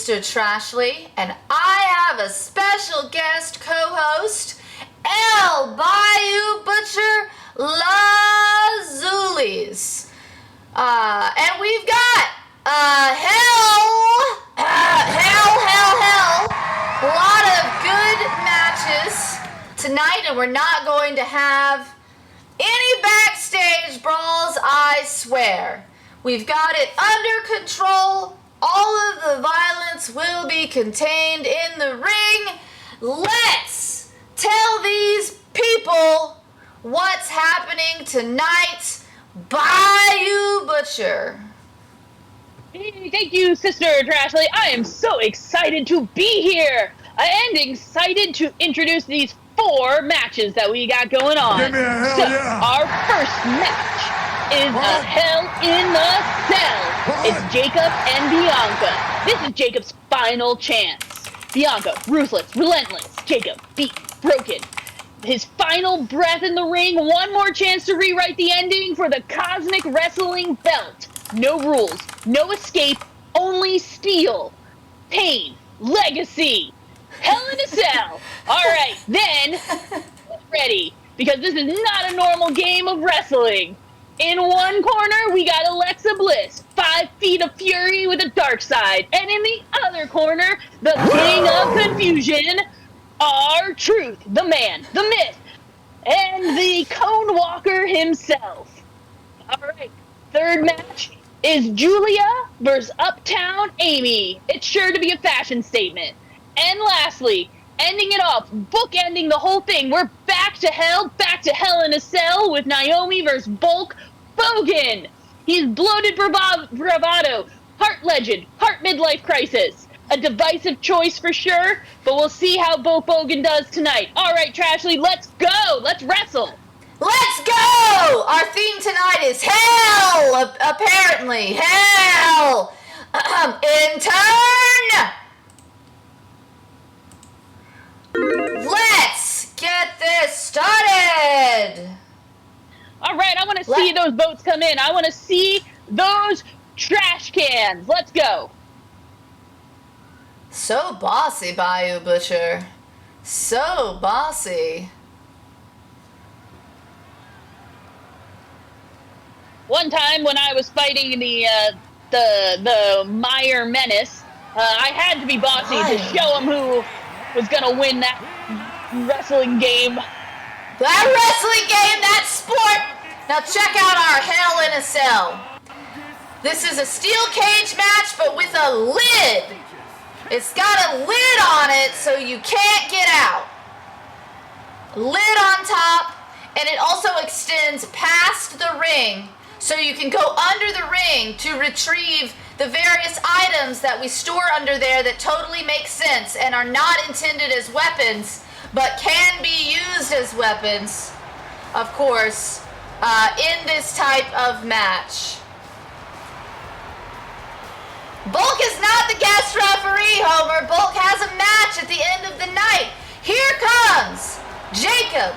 Sister Trashly, and I have a special guest co-host, Bayou Butcher Lazulis. And we've got a lot of good matches tonight, and we're not going to have any backstage brawls, I swear. We've got it under control. All of the violence will be contained in the ring. Let's tell these people what's happening tonight. Bayou Butcher. Hey, thank you, Sister Trashly. I am so excited to be here and excited to introduce these 4 matches that we got going on. Give me a hell yeah. Our first match is a Hell in the Cell. It's Jacob and Bianca. This is Jacob's final chance. Bianca, ruthless, relentless. Jacob, beat, broken. His final breath in the ring. One more chance to rewrite the ending for the Cosmic Wrestling Belt. No rules, no escape, only steel. Pain, legacy. Hell in a Cell. All right, then, ready, because this is not a normal game of wrestling. In one corner, we got Alexa Bliss, 5 feet of fury with a dark side. And in the other corner, the king of confusion, R-Truth, the man, the myth, and the cone walker himself. All right, third match is Julia versus Uptown Amy. It's sure to be a fashion statement. And lastly, ending it off, bookending the whole thing, we're back to Hell in a Cell with Naomi versus Bulk Bogan. He's bloated bravado, heart legend, heart midlife crisis. A divisive choice for sure, but we'll see how Bulk Bogan does tonight. All right, Trashly, let's go. Let's wrestle. Let's go! Our theme tonight is Hell, apparently. Hell! In turn! Let's get this started! All right, I want to see those votes come in. I want to see those trash cans. Let's go. So bossy, Bayou Butcher. So bossy. One time when I was fighting the Meyer Menace, I had to be bossy to show him who was gonna win that wrestling game. That wrestling game, that sport. Now check out our Hell in a Cell. This is a steel cage match, but with a lid. It's got a lid on it, so you can't get out. Lid on top, and it also extends past the ring, so you can go under the ring to retrieve the various items that we store under there that totally make sense and are not intended as weapons, but can be used as weapons, of course, in this type of match. Bulk is not the guest referee, Homer. Bulk has a match at the end of the night. Here comes Jacob.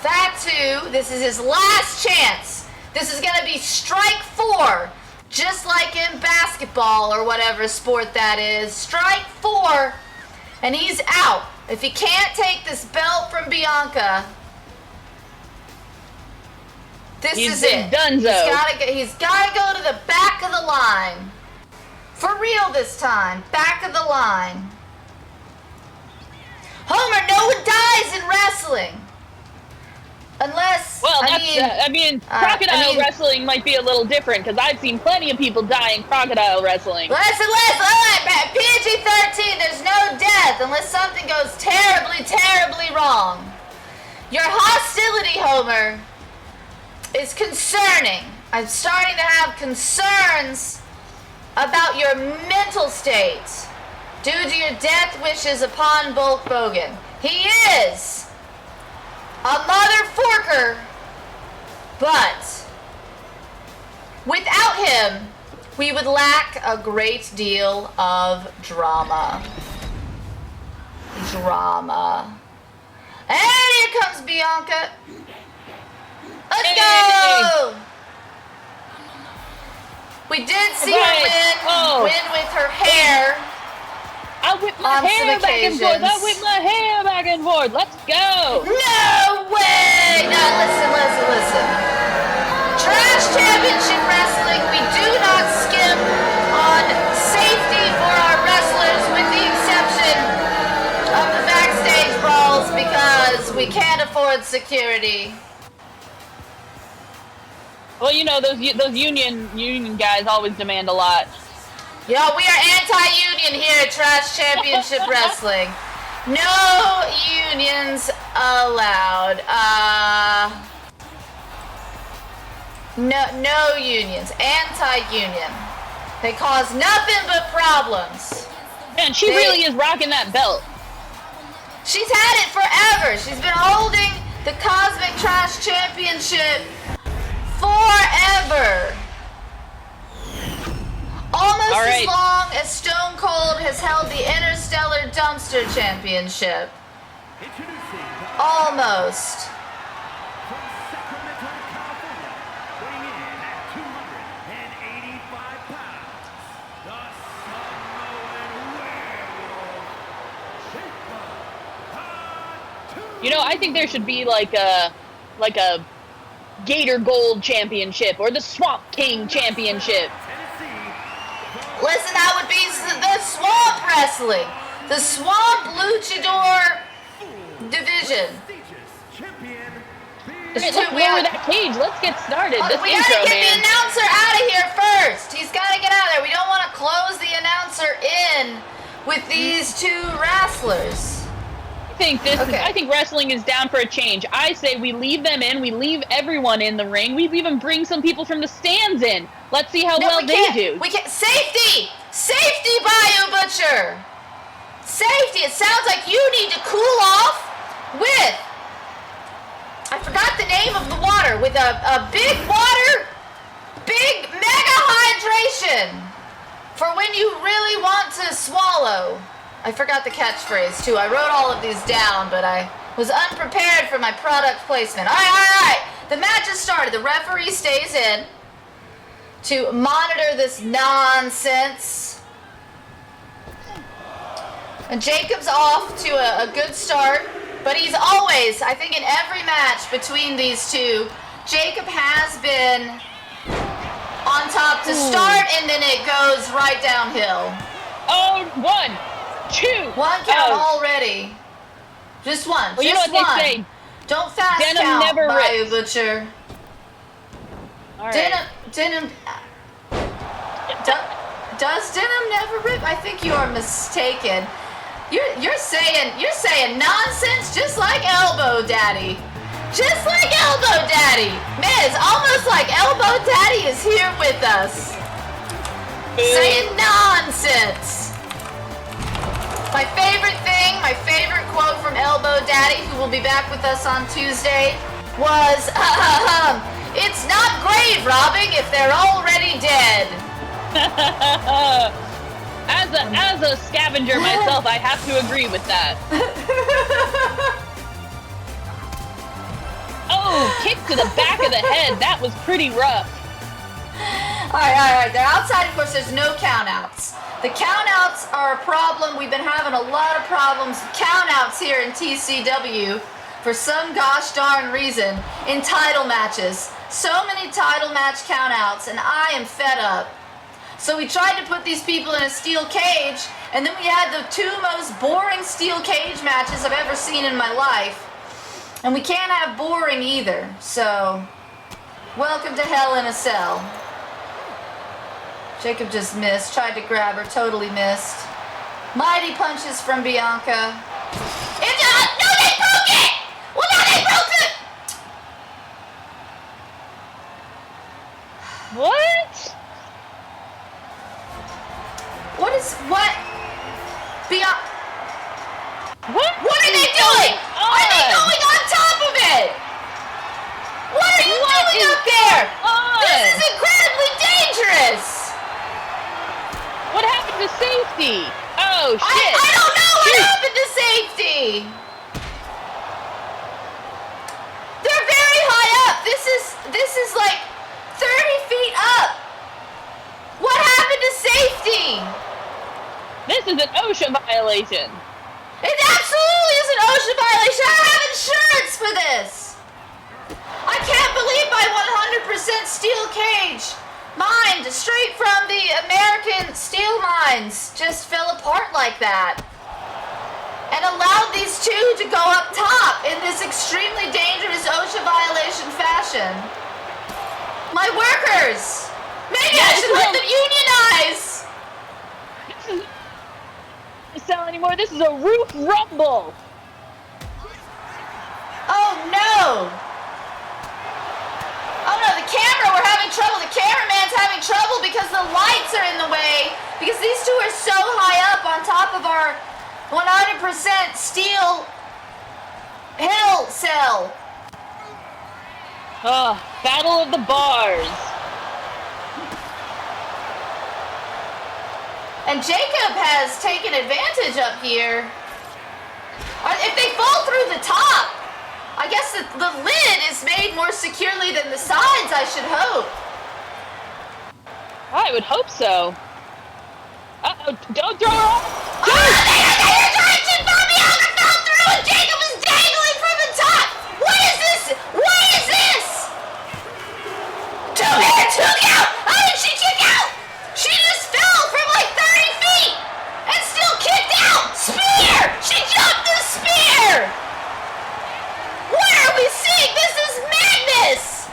Fatu, this is his last chance. This is going to be strike 4, just like in basketball or whatever sport that is. Strike 4, and he's out. If he can't take this belt from Bianca, this is it. Dunzo. He's got to go to the back of the line. For real this time. Back of the line. Homer, no one dies in wrestling. Unless, crocodile wrestling might be a little different, because I've seen plenty of people die in crocodile wrestling. Listen, PG-13, there's no death unless something goes terribly, terribly wrong. Your hostility, Homer, is concerning. I'm starting to have concerns about your mental state due to your death wishes upon Bulk Bogan. He is a mother forker, but without him, we would lack a great deal of drama. And here comes Bianca. Let's go! We did see her win with her hair. I whip my On some hair back and forth. I occasions. whip my hair back and forth. Let's go. No way! Now listen. Trash Championship Wrestling, we do not skimp on safety for our wrestlers with the exception of the backstage brawls because we can't afford security. Well, you know, those union guys always demand a lot. Yo, we are anti-union here at Trash Championship Wrestling. No unions allowed. No unions. Anti-union. They cause nothing but problems. Man, she really is rocking that belt. She's had it forever. She's been holding the Cosmic Trash Championship forever. Almost as long as Stone Cold has held the Interstellar Dumpster Championship. Almost. You know, I think there should be like a Gator Gold Championship or the Swamp King Championship. Listen, that would be the Swamp Wrestling. The Swamp Luchador Division. Hey, let's lower that cage. Let's get started. This We intro, gotta get the man. announcer out of here first. He's gotta get out of there. We don't want to close the announcer in with these two wrestlers. I think wrestling is down for a change. I say we leave them in. We leave everyone in the ring. We even bring some people from the stands in. Let's see how well they do. We can't. Safety, Bayou Butcher. Safety. It sounds like you need to cool off with. I forgot the name of the water. With a big water, big mega hydration for when you really want to swallow. I forgot the catchphrase too. I wrote all of these down, but I was unprepared for my product placement. All right. The match has started. The referee stays in to monitor this nonsense. And Jacob's off to a good start, but he's always, I think in every match between these two, Jacob has been on top to start, and then it goes right downhill. Oh, 1, 2. One count already. Just one. Well, you know what they say. Don't fast Denim count, never Bayou rips. Butcher. All right. Denim. Does denim never rip? I think you are mistaken. You're saying nonsense, just like Elbow Daddy. Just like Elbow Daddy. Man, it's almost like Elbow Daddy is here with us. Saying nonsense. My favorite quote from Elbow Daddy, who will be back with us on Tuesday, was, it's not grave robbing if they're already dead. As a scavenger myself, I have to agree with that. Oh, kick to the back of the head. That was pretty rough. All right. They're outside. Of course, there's no countouts. The countouts are a problem. We've been having a lot of problems with countouts here in TCW for some gosh darn reason in title matches. So many title match countouts, and I am fed up. So we tried to put these people in a steel cage, and then we had the two most boring steel cage matches I've ever seen in my life. And we can't have boring either. So, welcome to Hell in a Cell. Jacob just missed, tried to grab her, totally missed. Mighty punches from Bianca. No, they broke it! Well, no, they broke it! What? What? Bianca. What are they doing? Are they going on top of it? What are you doing up there? This is incredibly dangerous. What happened to safety? Oh, shit. I don't know what happened to safety. They're very high up. This is like 30 feet up. What happened to safety? This is an OSHA violation. It absolutely is an OSHA violation. I have insurance for this. I can't believe my 100% steel cage, mined straight from the American steel mines, just fell apart like that. And allowed these two to go up top in this extremely dangerous OSHA violation fashion. My workers! Maybe I should let them unionize! This isn't sell anymore. This is a roof rumble. Oh no! Oh no, the camera, we're having trouble. The cameraman's having trouble because the lights are in the way. Because these two are so high up on top of our 100% steel hell cell. Oh, battle of the bars. And Jacob has taken advantage up here. If they fall through the top, I guess the lid is made more securely than the sides, I should hope. I would hope so. Uh-oh, don't throw her off! Oh, they're trying to Bianca fell through and Jacob is dangling from the top! What is this? What is this? Took out! How did she kick out? She just fell from like 30 feet and still kicked out! Spear! She jumped the spear! What are we seeing? This is madness!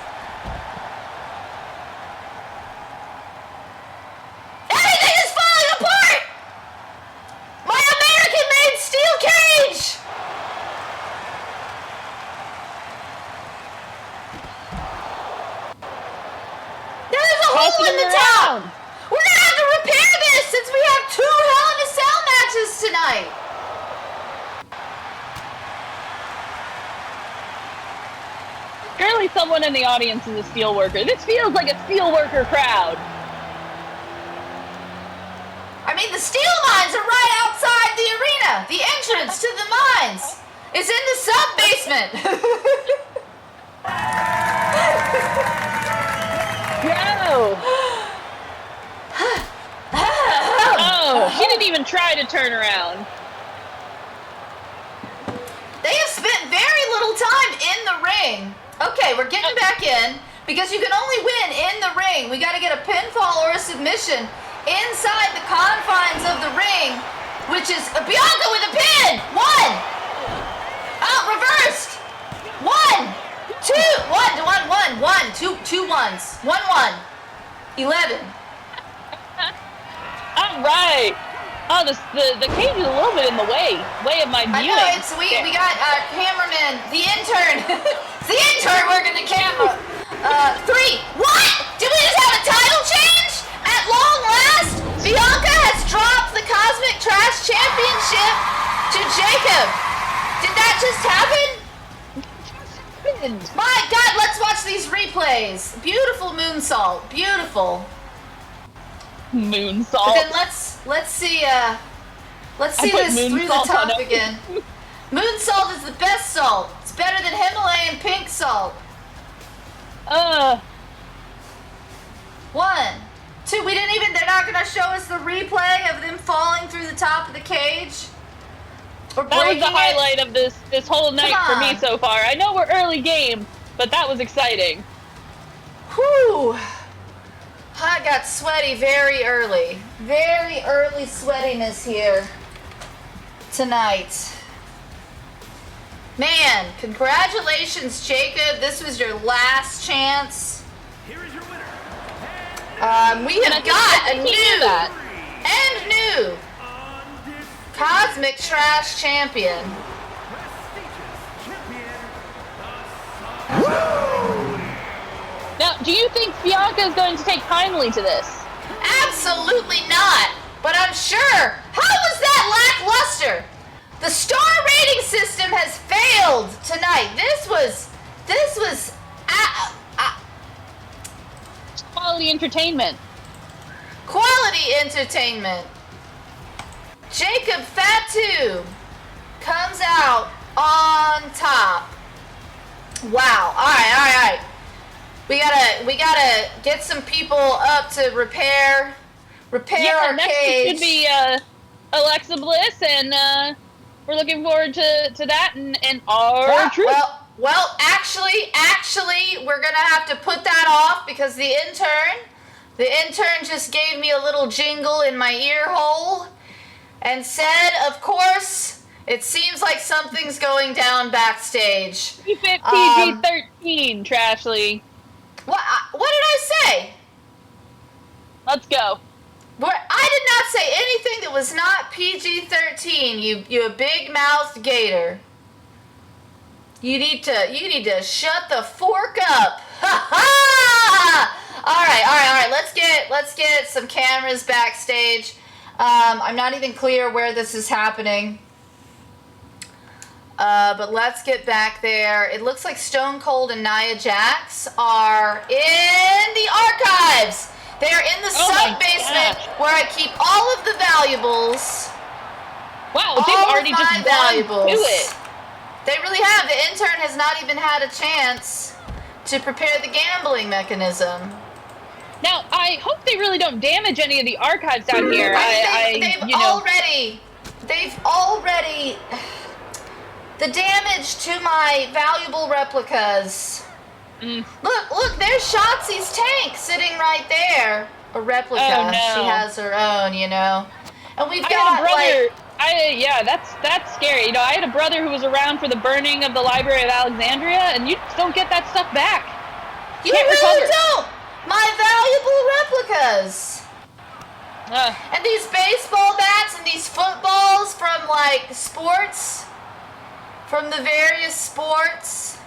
Everything is falling apart! My American-made steel cage! There's a hole in the top! We're gonna have to repair this since we have 2 Hell in a Cell matches tonight! Surely someone in the audience is a steelworker. This feels like a steelworker crowd. I mean, the steel mines are right outside the arena. The entrance to the mines is in the sub-basement. Go! Oh, she didn't even try to turn around. They have spent very little time in the ring. Okay, we're getting back in because you can only win in the ring. We got to get a pinfall or a submission inside the confines of the ring, which is Bianca with a pin. 1. Oh, reversed. 1, 2, 2 ones. 1, 1. 11. All right. Oh, the cage is a little bit in the way of my viewing. I know, we got cameraman, the intern, the intern working the camera. 3. What? Did we just have a title change? At long last, Bianca has dropped the Cosmic Trash Championship to Jacob. Did that just happen? My God, let's watch these replays. Beautiful moonsault, beautiful. Moonsault. But then let's see this through the top again. Moonsault is the best salt. It's better than Himalayan pink salt. 1, 2. They're not gonna show us the replay of them falling through the top of the cage. Or that was the breaking highlight of this whole night for me so far. I know we're early game, but that was exciting. Whew. I got sweaty very early. Very early sweatiness here tonight. Man, congratulations, Jacob. This was your last chance. Here is your winner. We have got a new Cosmic Trash Champion. Now, do you think Bianca is going to take kindly to this? Absolutely not. But I'm sure. How was that lackluster? The star rating system has failed tonight. This was Quality entertainment. quality entertainment. Jacob Fatu comes out on top. Wow. All right. We gotta get some people up to repair our next cage. It should be Alexa Bliss, and we're looking forward to that and our truth. Well, actually, we're gonna have to put that off because the intern just gave me a little jingle in my ear hole and said, of course, it seems like something's going down backstage. Keep it PG-13, Trashly. What did I say? Let's go. I did not say anything that was not PG-13. You big-mouthed gator. You need to shut the fork up. Ha ha! All right. Let's get some cameras backstage. I'm not even clear where this is happening. But let's get back there. It looks like Stone Cold and Nia Jax are in the archives. They're in the sub-basement where I keep all of the valuables. Wow, they've already just gone to it. They really have. The intern has not even had a chance to prepare the gambling mechanism. Now, I hope they really don't damage any of the archives down here. They've already the damage to my valuable replicas. Look, there's Shotzi's tank sitting right there. A replica. Oh, no. She has her own, And we've that's scary. I had a brother who was around for the burning of the Library of Alexandria, and you just don't get that stuff back. You really don't. My valuable replicas. And these baseball bats and these footballs from sports, from the various sports.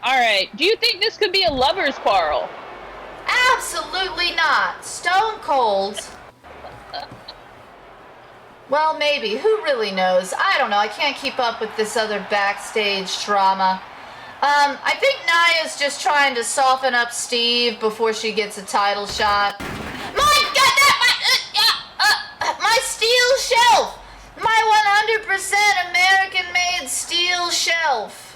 All right. Do you think this could be a lover's quarrel? Absolutely not. Stone Cold. Well, maybe. Who really knows? I don't know. I can't keep up with this other backstage drama. I think Nia's just trying to soften up Steve before she gets a title shot. My God, my steel shelf! My 100% American-made steel shelf.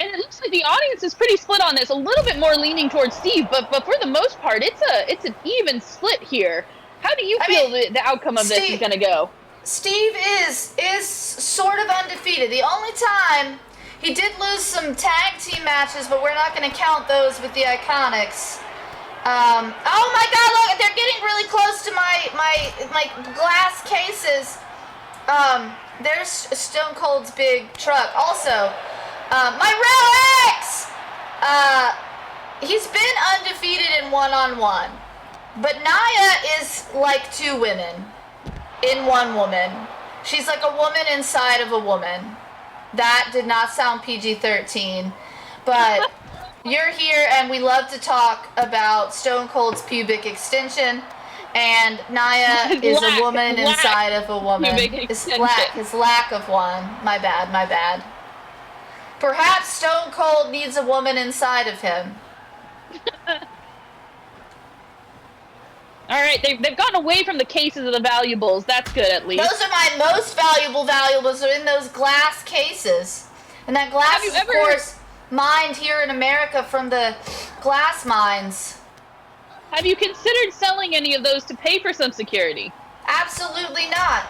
And it looks like the audience is pretty split on this. A little bit more leaning towards Steve, but for the most part, it's an even split here. How do you feel the outcome of this is going to go? Steve is sort of undefeated. The only time he did lose some tag team matches, but we're not going to count those with the Iconics. Oh my God! Look, they're getting really close to my glass cases. There's Stone Cold's big truck. Also, my Relics. He's been undefeated in one-on-one, but Nia is like two women in one woman. She's like a woman inside of a woman. That did not sound PG-13, but you're here and we love to talk about Stone Cold's pubic extension, and Nia is a woman inside of a woman. His lack of one. My bad. Perhaps Stone Cold needs a woman inside of him. All right, they've gotten away from the cases of the valuables. That's good, at least. Those are my most valuables are in those glass cases. And that glass is, of course, mined here in America from the glass mines. Have you considered selling any of those to pay for some security? Absolutely not.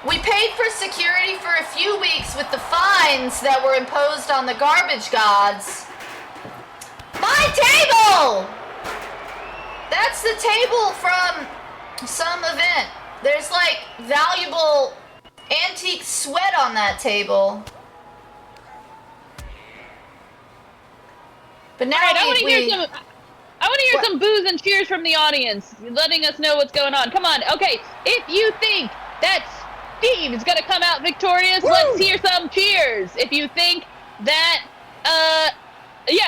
We paid for security for a few weeks with the fines that were imposed on the garbage gods. My table! That's the table from some event. There's valuable antique sweat on that table. But now I want to hear some boos and cheers from the audience, letting us know what's going on. Come on. Okay, if you think that Steve is going to come out victorious, let's hear some cheers. If you think that,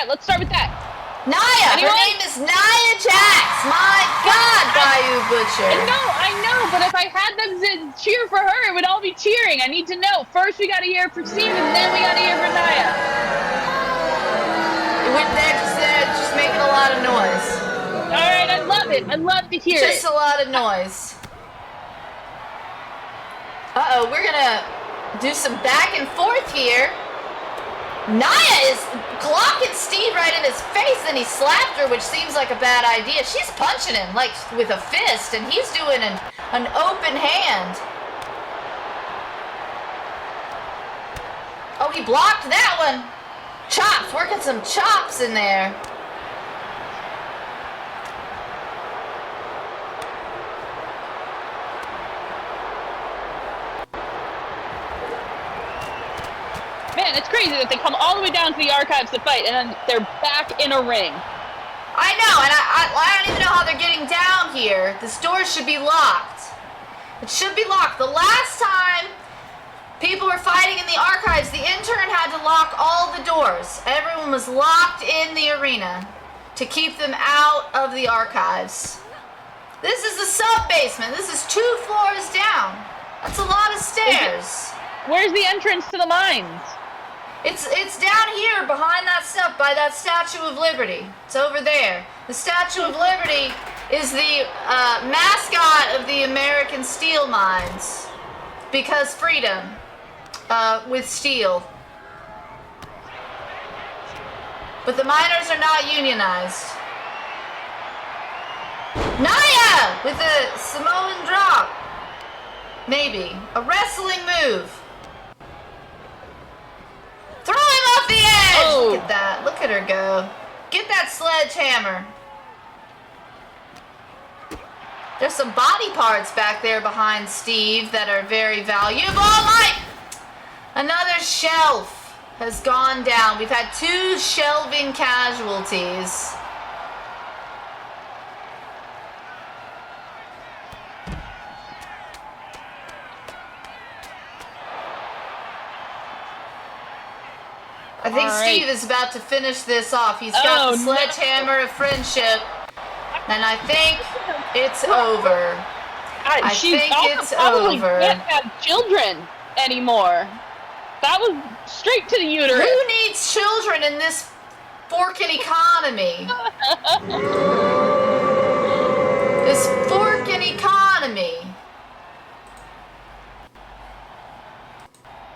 let's start with that. Nia! Her name is Nia Jax! My God, Bayou Butcher! I know, but if I had them to cheer for her, it would all be cheering. I need to know. First, we got to hear for Steve, and then we got to hear for Nia. They're just making a lot of noise. All right, I love it. I love to hear it. Just a lot of noise. Uh-oh, we're going to do some back and forth here. Nia is clocking Steve right in his face, and he slapped her, which seems like a bad idea. She's punching him, with a fist, and he's doing an An open hand. Oh, he blocked that one. Chops, working some chops in there. Man, it's crazy that they come all the way down to the archives to fight, and then they're back in a ring. I know, and I don't even know how they're getting down here. This door should be locked. It should be locked. The last time people were fighting in the archives, the intern had to lock all the doors. Everyone was locked in the arena to keep them out of the archives. This is the sub-basement. This is 2 floors down. That's a lot of stairs. Where's the entrance to the mines? It's down here behind that stuff by that Statue of Liberty. It's over there. The Statue of Liberty is the mascot of the American steel mines because freedom with steel. But the miners are not unionized. Naya with a Samoan drop. Maybe. A wrestling move. Throw him off the edge! Oh. Look at that. Look at her go. Get that sledgehammer. There's some body parts back there behind Steve that are very valuable. Another shelf has gone down. We've had 2 shelving casualties. I think Steve is about to finish this off. He's got the sledgehammer of friendship, and I think it's over. I think it's over. Can't have children anymore. That was straight to the uterus. Who needs children in this forking economy? This forking economy.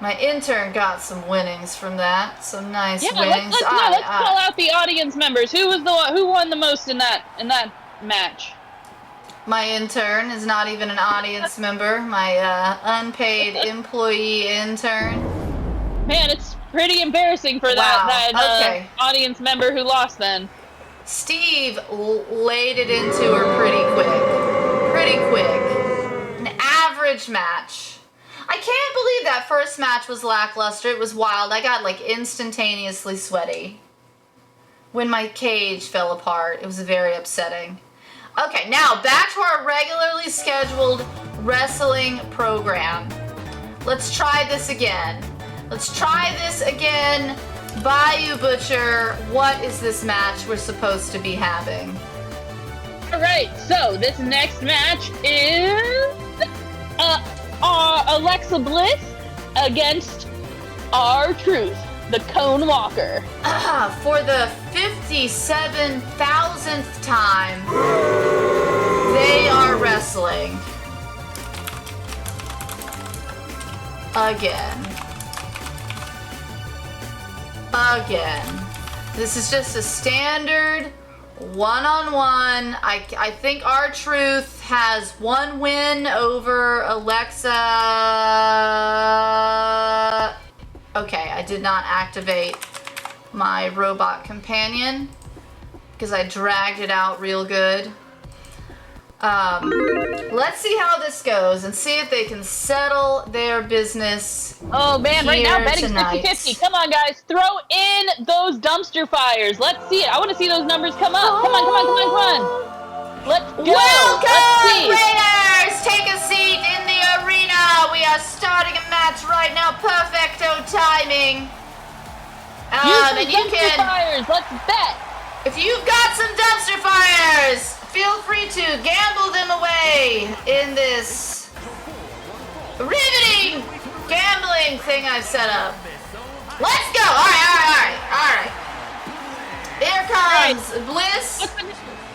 My intern got some winnings from that. Some nice winnings. Let's call out the audience members. Who won the most in that match? My intern is not even an audience member. My unpaid employee intern. Man, it's pretty embarrassing for that audience member who lost then. Steve laid it into her pretty quick. Pretty quick. An average match. I can't believe that first match was lackluster. It was wild. I got like instantaneously sweaty when my cage fell apart. It was very upsetting. Okay, now back to our regularly scheduled wrestling program. Let's try this again. Bayou Butcher, what is this match we're supposed to be having? Alright, so this next match is Alexa Bliss against R-Truth, the Cone Walker. For the 57,000th time, they are wrestling. Again. This is just a standard one-on-one. I think R-Truth has 1 win over Alexa. Okay, I did not activate my robot companion because I dragged it out real good. Let's see how this goes and see if they can settle their business. Oh man, right now betting's tonight. 50-50. Come on guys, throw in those dumpster fires. Let's see it. I want to see those numbers come up. Come on. Let's go. Welcome, Raiders! Take a seat in the arena. We are starting a match right now. Perfecto timing. Use some dumpster fires. Let's bet. If you've got some dumpster fires, feel free to gamble them away in this riveting gambling thing I've set up. Let's go. All right. Here comes Bliss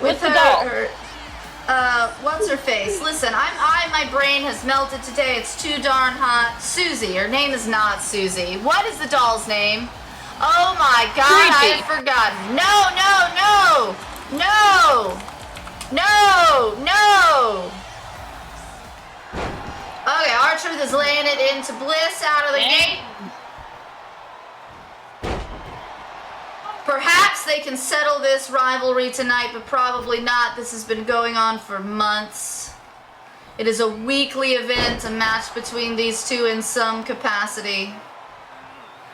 with her what's her face? Listen, my brain has melted today. It's too darn hot. Susie. Her name is not Susie. What is the doll's name? Oh my God, Creepy. I had forgotten. No. Okay, R-Truth is laying it into Bliss out of the gate. Perhaps they can settle this rivalry tonight, but probably not. This has been going on for months. It is a weekly event, a match between these two in some capacity.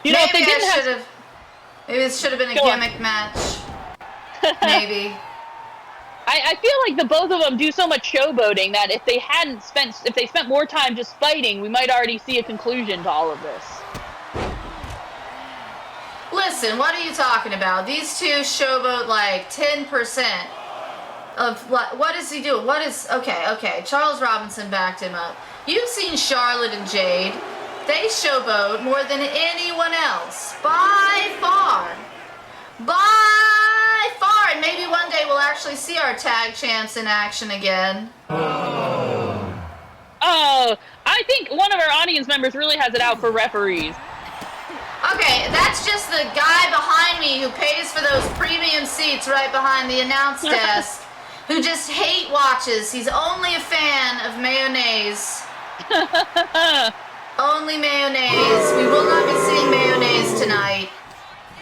You know, Maybe maybe this should have been a gimmick match. Maybe. I feel like the both of them do so much showboating that if they spent more time just fighting, we might already see a conclusion to all of this. Listen, what are you talking about? These two showboat like 10% of what is he doing? Okay. Charles Robinson backed him up. You've seen Charlotte and Jade. They showboat more than anyone else. By far. And maybe one day we'll actually see our tag champs in action again. Oh, I think one of our audience members really has it out for referees. Okay, that's just the guy behind me who pays for those premium seats right behind the announce desk, who just hate watches. He's only a fan of mayonnaise. Only mayonnaise. We will not be seeing mayonnaise tonight.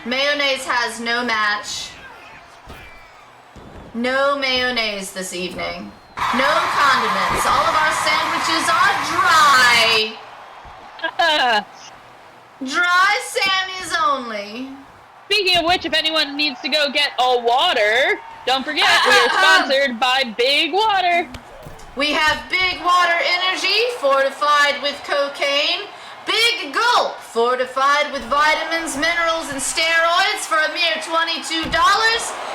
Mayonnaise has no match. No mayonnaise this evening. No condiments. All of our sandwiches are dry. Dry Sammy's only. Speaking of which, if anyone needs to go get a water, don't forget we are sponsored by Big Water. We have Big Water Energy, fortified with cocaine. Big Gulp, fortified with vitamins, minerals, and steroids for a mere $22.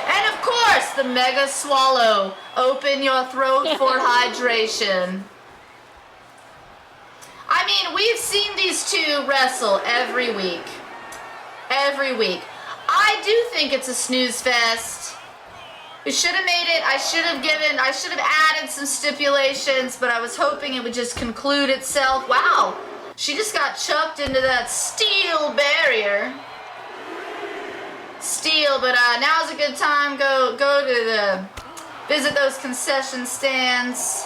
And of course, the Mega Swallow. Open your throat for hydration. I mean, we've seen these two wrestle every week. Every week. I do think it's a snooze fest. We should have made it. I should have added some stipulations, but I was hoping it would just conclude itself. Wow. She just got chucked into that steel barrier. Steel, but now's a good time. Go to visit those concession stands.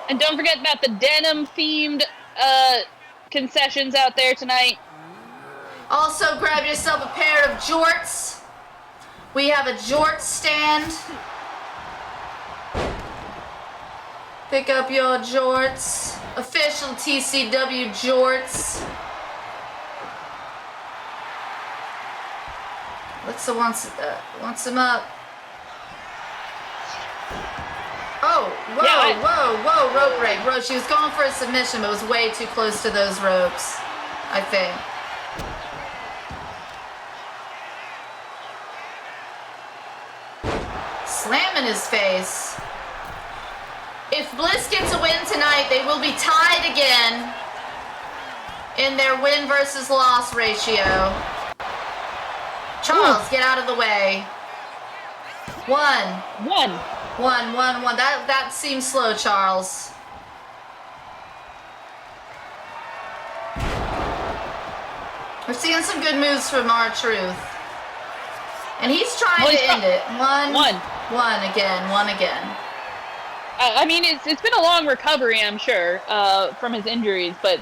And don't forget about the denim-themed concessions out there tonight. Also, grab yourself a pair of jorts. We have a jort stand. Pick up your jorts. Official TCW jorts. Alexa wants them up. Oh, whoa, rope break. She was going for a submission, but was way too close to those ropes, I think. Slamming his face. If Bliss gets a win tonight, they will be tied again in their win versus loss ratio. Charles, get out of the way. One. That seems slow, Charles. We're seeing some good moves from R-Truth. And he's trying to end it. One again. I mean, it's been a long recovery, I'm sure, from his injuries, but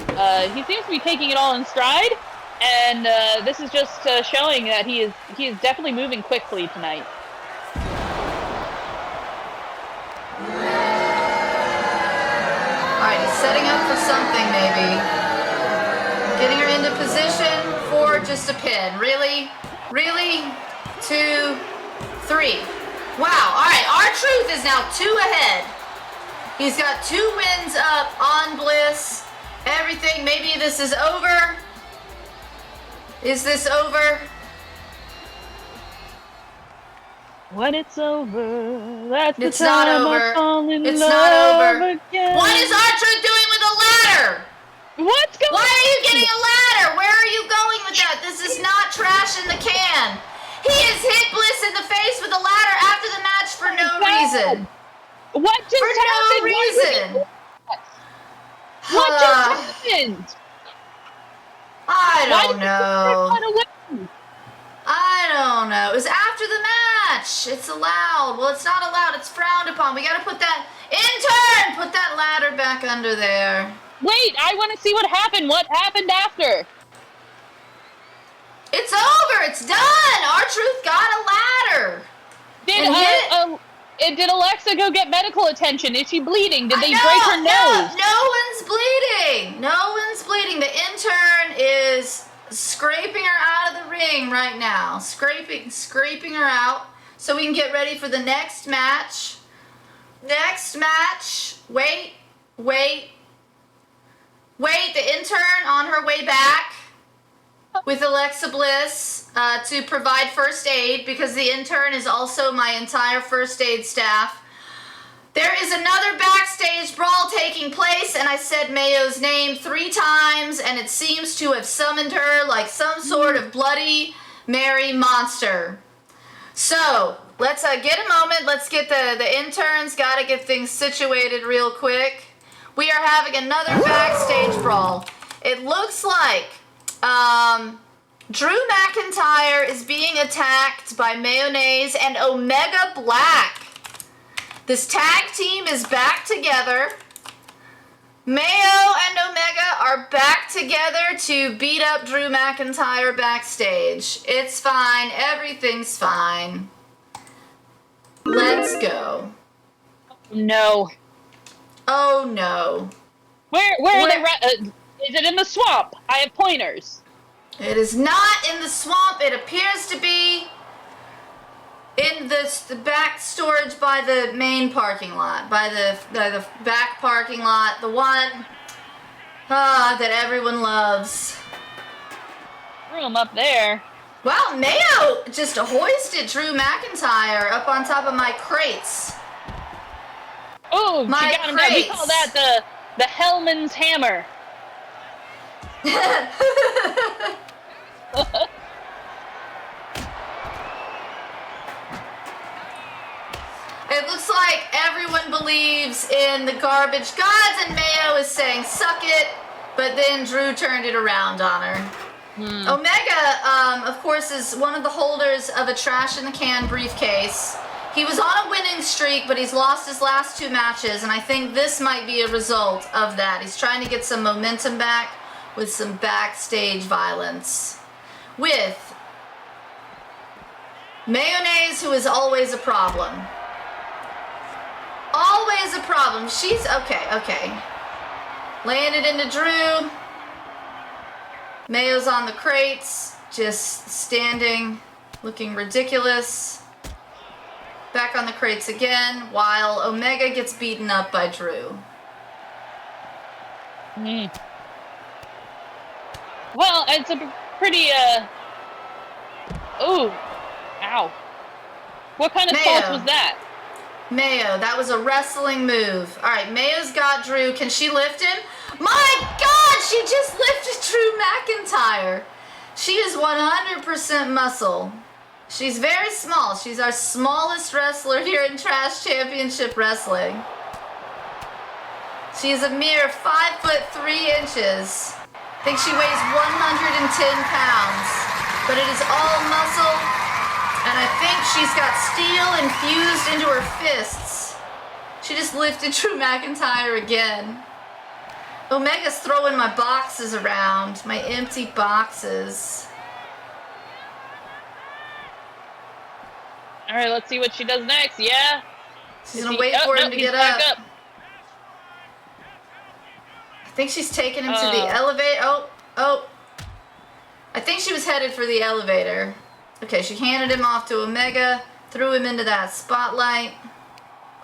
he seems to be taking it all in stride, and this is just showing that he is definitely moving quickly tonight. Alright, he's setting up for something, maybe. Getting her into position for just a pin. Really? 2, 3. Wow, alright, R-Truth is now 2 ahead. He's got 2 wins up on Bliss. Everything, maybe this is over. Is this over? When it's over, that's the It's not time over. I fall in It's love not over. again. What is R-Truth doing with a ladder? What's going on? Why are you getting a ladder? Where are you going with that? This is not trash in the can. He has hit Bliss in the face with a ladder after the match for no reason. What just For no happened? reason. What just happened? I don't know. know. I don't know. It was after the match. It's allowed. Well, it's not allowed. It's frowned upon. We got to put that ladder back under there. Wait, I want to see what happened. What happened after? It's over. It's done. R-Truth got a ladder. Did Alexa go get medical attention? Is she bleeding? Did they break her nose? No one's bleeding. No one's bleeding. The intern is scraping her out of the ring right now. Scraping her out so we can get ready for the next match. Next match. Wait. The intern on her way back with Alexa Bliss to provide first aid, because the intern is also my entire first aid staff. There is another backstage brawl taking place, and I said Mayo's name 3 times, and it seems to have summoned her like some sort of Bloody Mary monster. So, let's get a moment. Let's get the interns, got to get things situated real quick. We are having another backstage brawl. It looks like Drew McIntyre is being attacked by Mayonnaise and Omega Black. This tag team is back together. Mayo and Omega are back together to beat up Drew McIntyre backstage. It's fine. Everything's fine. Let's go. No. Oh no. Where are the is it in the swamp? I have pointers. It is not in the swamp. It appears to be in the back storage by the main parking lot, by the back parking lot, the one that everyone loves. Room up there. Wow, Mayo just hoisted Drew McIntyre up on top of my crates. Oh, she got him down. We call that the Hellman's Hammer. It looks like everyone believes in the garbage gods, and Mayo is saying suck it, but then Drew turned it around on her. Omega, of course, is one of the holders of a trash in the can briefcase. He was on a winning streak, but he's lost his last 2 matches, and I think this might be a result of that. He's trying to get some momentum back with some backstage violence. With Mayonnaise, who is always a problem. Always a problem. She's okay. Laying it into Drew. Mayo's on the crates, just standing, looking ridiculous. Back on the crates again, while Omega gets beaten up by Drew. Well, it's a pretty, Ooh. Ow. What kind of salt was that? Mayo, that was a wrestling move. All right, Mayo's got Drew. Can she lift him? My God, she just lifted Drew McIntyre. She is 100% muscle. She's very small. She's our smallest wrestler here in Trash Championship Wrestling. She is a mere 5'3". I think she weighs 110 pounds, but it is all muscle, and I think she's got steel infused into her fists. She just lifted Drew McIntyre again. Omega's throwing my boxes around, my empty boxes. All right, let's see what she does next. Yeah. She's gonna wait for him to get up. I think she's taking him to the elevator. Oh. I think she was headed for the elevator. Okay, she handed him off to Omega, threw him into that spotlight.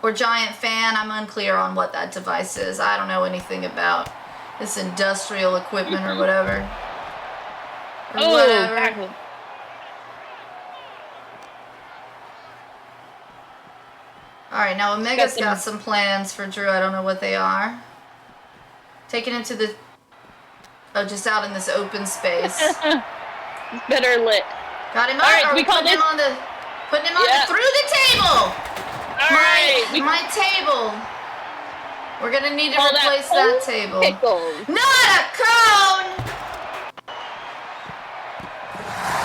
Or giant fan, I'm unclear on what that device is. I don't know anything about this industrial equipment or whatever. Or whatever. Exactly. Alright, now Omega's got some plans for Drew. I don't know what they are. Taking him to the... Oh, just out in this open space. It's better lit. Got him up? Alright, we putting him on the... Putting him on the... Through the table! Alright! My table! We're gonna need to replace that table. Pickles. Not a cone!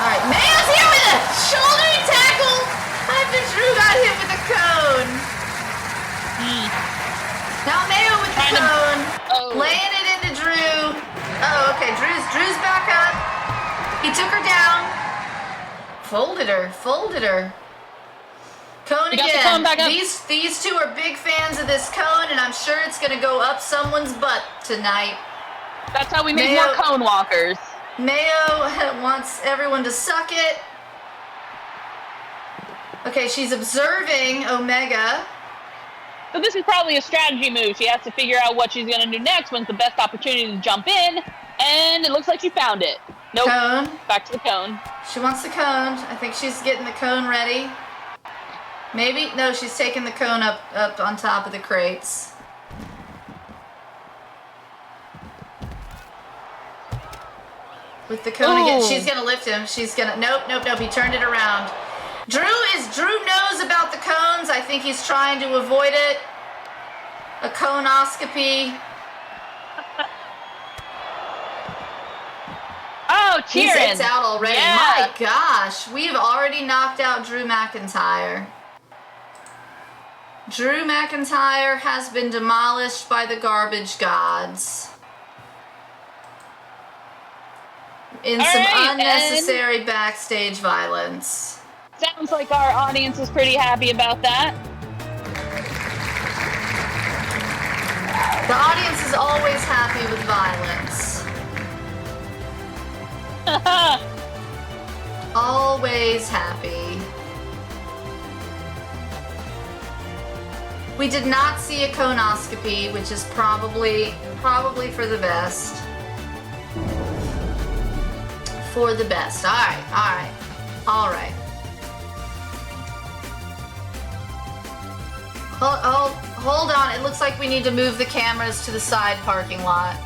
Alright, Mayo's here with a shouldering tackle! After Drew got hit with a cone. Now Mayo with the cone, laying it into took her down. Folded her. Cone You got again. the cone back up. These two are big fans of this cone, and I'm sure it's gonna go up someone's butt tonight. That's how we make more cone walkers. Mayo wants everyone to suck it. Okay, she's observing Omega. So this is probably a strategy move. She has to figure out what she's gonna do next. When's the best opportunity to jump in? And it looks like she found it. Nope. Cone. Back to the cone. She wants the cone. I think she's getting the cone ready. Maybe? No, she's taking the cone up on top of the crates. With the cone again. She's going to lift him. She's going to... Nope. He turned it around. Drew knows about the cones. I think he's trying to avoid it. A conoscopy. Oh, cheering. It's out already. Yeah. My gosh. We've already knocked out Drew McIntyre. Drew McIntyre has been demolished by the garbage gods. In some unnecessary backstage violence. Sounds like our audience is pretty happy about that. The audience is always happy with violence. Always happy. We did not see a conoscopy, which is probably for the best. For the best. All right. Hold on. It looks like we need to move the cameras to the side parking lot.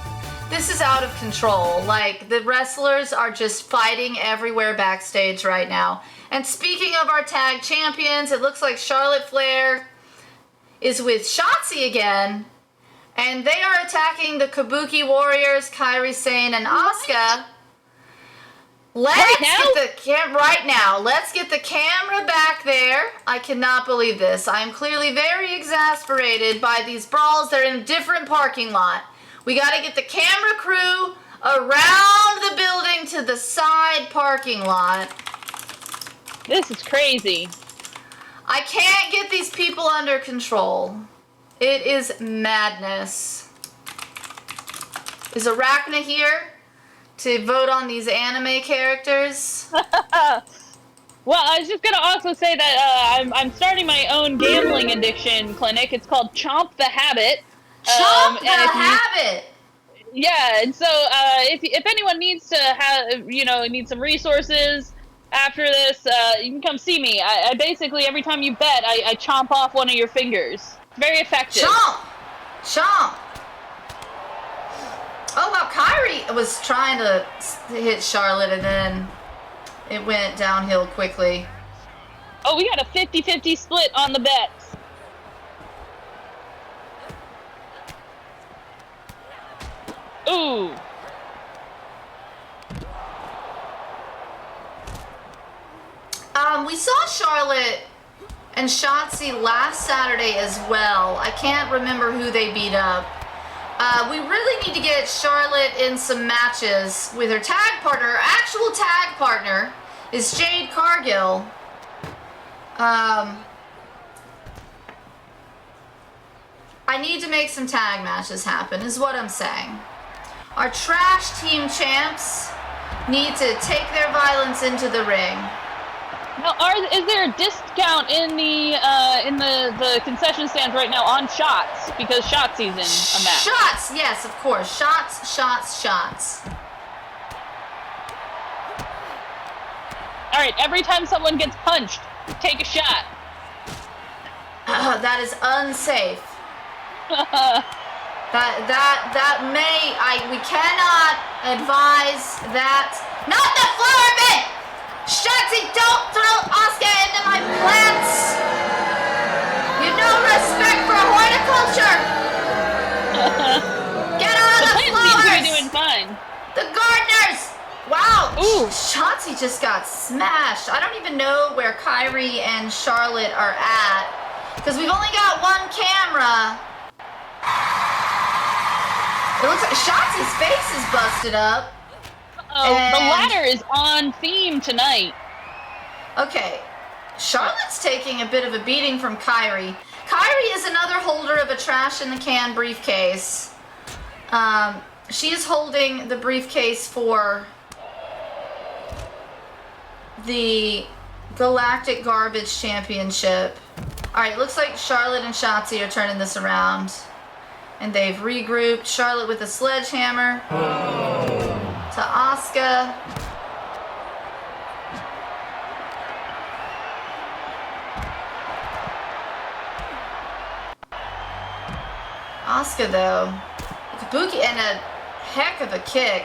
This is out of control. Like, the wrestlers are just fighting everywhere backstage right now. And speaking of our tag champions, it looks like Charlotte Flair is with Shotzi again. And they are attacking the Kabuki Warriors, Kairi Sane, and Asuka. Let's get the camera back there. I cannot believe this. I am clearly very exasperated by these brawls. They're in a different parking lot. We got to get the camera crew around the building to the side parking lot. This is crazy. I can't get these people under control. It is madness. Is Arachna here to vote on these anime characters? Well, I was just gonna also say that I'm starting my own gambling addiction clinic. It's called Chomp the Habit. Chomp the Habit. Yeah, and so if anyone needs to have needs some resources after this, you can come see me. I basically every time you bet, I chomp off one of your fingers. It's very effective. Chomp. Oh wow, Kairi was trying to hit Charlotte and then it went downhill quickly. Oh, we got a 50-50 split on the bets. Ooh. We saw Charlotte and Shotzi last Saturday as well. I can't remember who they beat up. We really need to get Charlotte in some matches with her tag partner. Her actual tag partner is Jade Cargill. I need to make some tag matches happen, is what I'm saying. Our trash team champs need to take their violence into the ring. Now, is there a discount in the concession stands right now on shots? Because Shotzi's in a match. Shots, yes, of course. Shots. All right, every time someone gets punched, take a shot. That is unsafe. We cannot advise that. Not the flower bit! Shotzi, don't throw Asuka into my plants! You know respect for horticulture! Get out of the flowers! The plants seem to be doing fine. The gardeners! Wow! Ooh. Shotzi just got smashed. I don't even know where Kairi and Charlotte are at. Because we've only got one camera. It looks like Shotzi's face is busted up. Oh, the ladder winner is on theme tonight. Okay, Charlotte's taking a bit of a beating from Kairi. Kairi is another holder of a trash-in-the-can briefcase. She is holding the briefcase for the Galactic Garbage Championship. Alright, looks like Charlotte and Shotzi are turning this around. And they've regrouped. Charlotte with a sledgehammer to Asuka. Asuka, though, Kabuki, and a heck of a kick.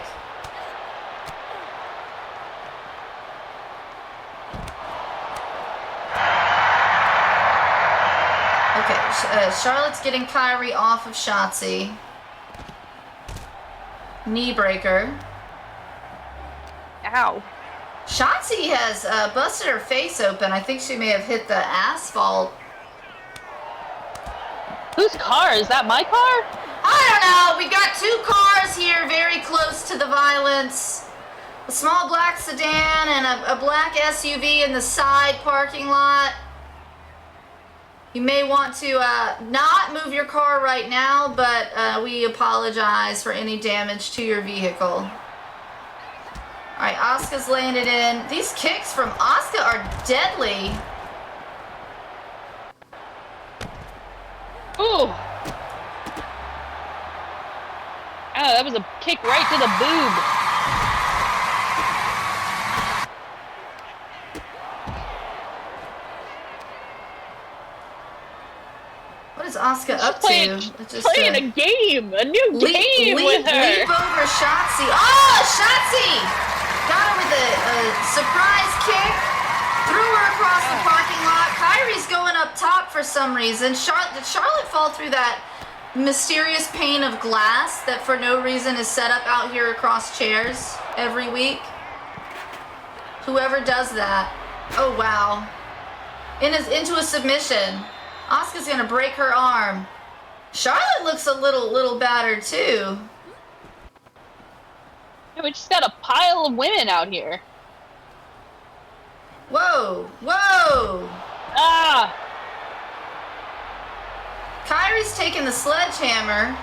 Okay, Charlotte's getting Kairi off of Shotzi. Knee breaker. Ow. Shotzi has busted her face open. I think she may have hit the asphalt. Whose car? Is that my car? I don't know. We've got two cars here very close to the violence. A small black sedan and a black SUV in the side parking lot. You may want to not move your car right now, but we apologize for any damage to your vehicle. Alright, Asuka's laying it in. These kicks from Asuka are deadly. Ooh. Oh, that was a kick right to the boob. What is Asuka up playing, to? Just playing a game, a new game with her. Leap over Shotzi. Oh, Shotzi! Got her with a surprise kick. Threw her across the parking lot. Kairi's going up top for some reason. Did Charlotte fall through that mysterious pane of glass that for no reason is set up out here across chairs every week? Whoever does that. Oh, wow. Into a submission. Asuka's gonna break her arm. Charlotte looks a little battered too. Yeah, we just got a pile of women out here. Whoa, whoa! Ah! Kairi's taking the sledgehammer.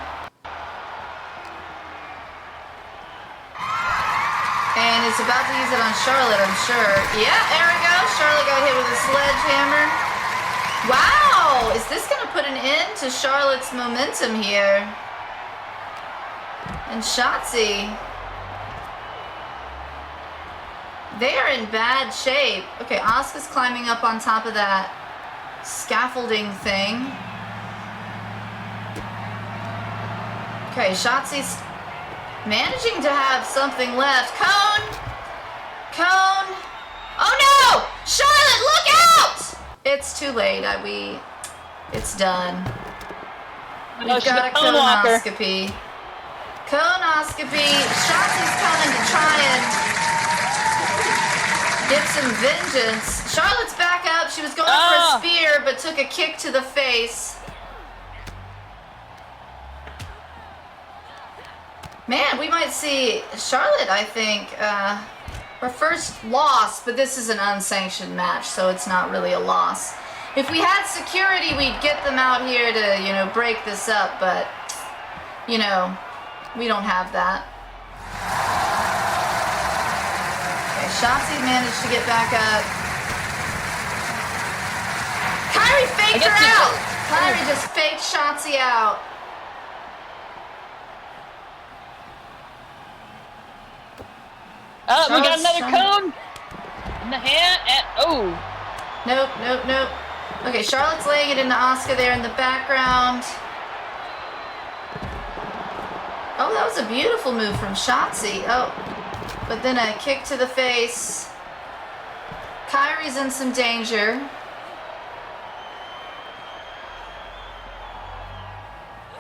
And is about to use it on Charlotte, I'm sure. Yeah, there we go. Charlotte got hit with a sledgehammer. Wow! Is this going to put an end to Charlotte's momentum here? And Shotzi. They are in bad shape. Okay, Asuka's climbing up on top of that scaffolding thing. Okay, Shotzi's managing to have something left. Cone! Cone! Oh no! Charlotte, look out! It's too late. It's done. We've got a colonoscopy. Colonoscopy. Shotzi's coming to try and get some vengeance. Charlotte's back up. She was going for a spear, but took a kick to the face. Man, we might see Charlotte, I think, her first loss, but this is an unsanctioned match, so it's not really a loss. If we had security, we'd get them out here to, break this up, but, we don't have that. Okay, Shotzi managed to get back up. Kairi faked her out! Kairi just faked Shotzi out. Oh, we got another cone in the hand. Oh. Nope. Okay, Charlotte's laying it into Asuka there in the background. Oh, that was a beautiful move from Shotzi. Oh, but then a kick to the face. Kairi's in some danger.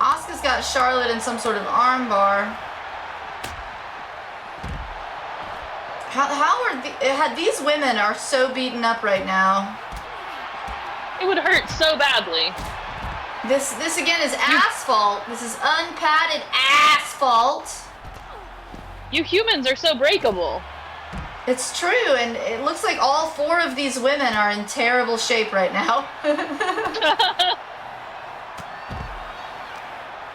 Asuka's got Charlotte in some sort of armbar. These women are so beaten up right now. It would hurt so badly. This again is asphalt. This is unpadded asphalt. You humans are so breakable. It's true, and it looks like all 4 of these women are in terrible shape right now.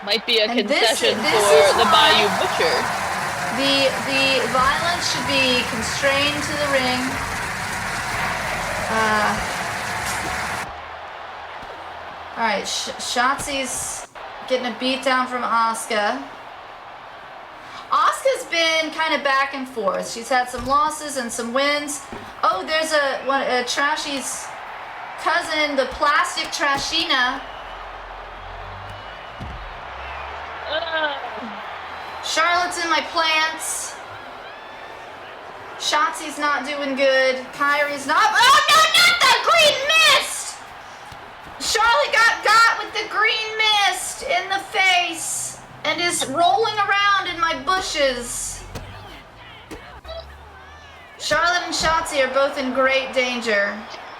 Might be a And concession this for is the why Bayou Butcher. the violence should be constrained to the ring. All right, Shotzi's getting a beat down from Asuka. Asuka's been kind of back and forth. She's had some losses and some wins. Oh, there's a Trashy's cousin, the plastic Trashina. Charlotte's in my plants. Shotzi's not doing good. Kyrie's not. Oh no, not the green mist! Charlotte got with the green mist in the face and is rolling around in my bushes. Charlotte and Shotzi are both in great danger.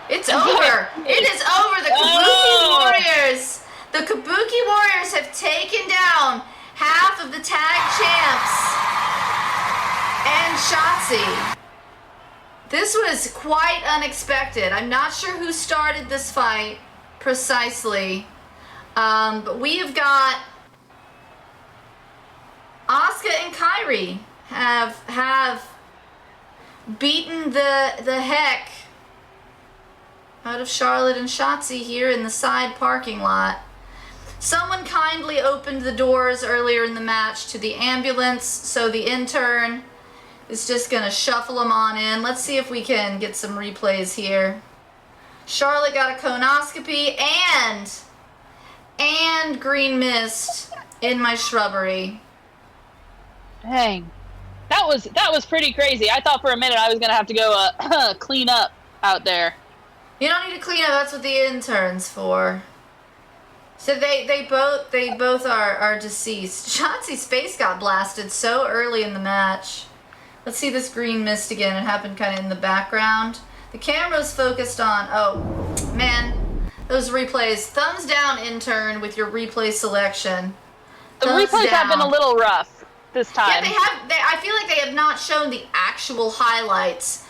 It's over. It is over. The Kabuki Warriors. The Kabuki Warriors have taken down half of the tag champs and Shotzi. This was quite unexpected. I'm not sure who started this fight precisely, but we have got Asuka and Kairi have beaten the heck out of Charlotte and Shotzi here in the side parking lot. Someone kindly opened the doors earlier in the match to the ambulance, so the intern is just gonna shuffle them on in. Let's see if we can get some replays here. Charlotte got a colonoscopy and green mist in my shrubbery. Dang. That was pretty crazy. I thought for a minute I was gonna have to go clean up out there. You don't need to clean up, that's what the intern's for. So they both are deceased. Shotzi's face got blasted so early in the match. Let's see this green mist again. It happened kind of in the background. The camera's focused on, oh, man, those replays. Thumbs down, intern, with your replay selection. The replays have been a little rough this time. Yeah, I feel like they have not shown the actual highlights.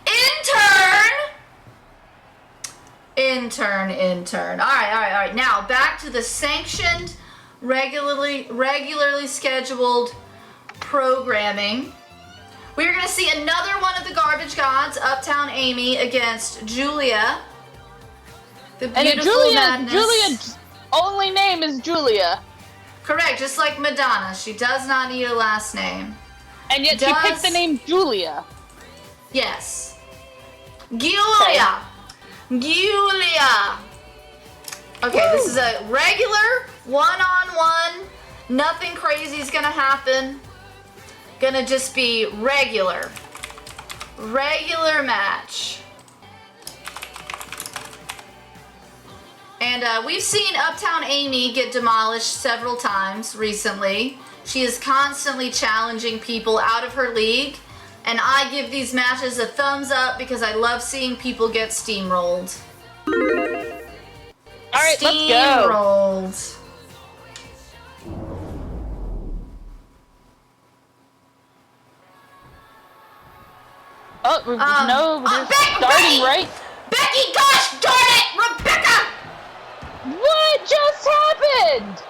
Intern! Intern. All right. Now, back to the sanctioned, regularly scheduled programming. We're going to see another one of the Garbage Gods, Uptown Amy, against Julia. The beautiful madness. Julia's only name is Julia. Correct, just like Madonna. She does not need a last name. And yet she picked the name Julia. Yes. Giulia. Okay, this is a regular one-on-one. Nothing crazy is gonna happen. Gonna just be regular match. And we've seen Uptown Amy get demolished several times recently. She is constantly challenging people out of her league. And I give these matches a thumbs up because I love seeing people get steamrolled. Alright, let's go. Steamrolled. Oh, no, we're starting right. Becky, gosh darn it! Rebecca! What just happened?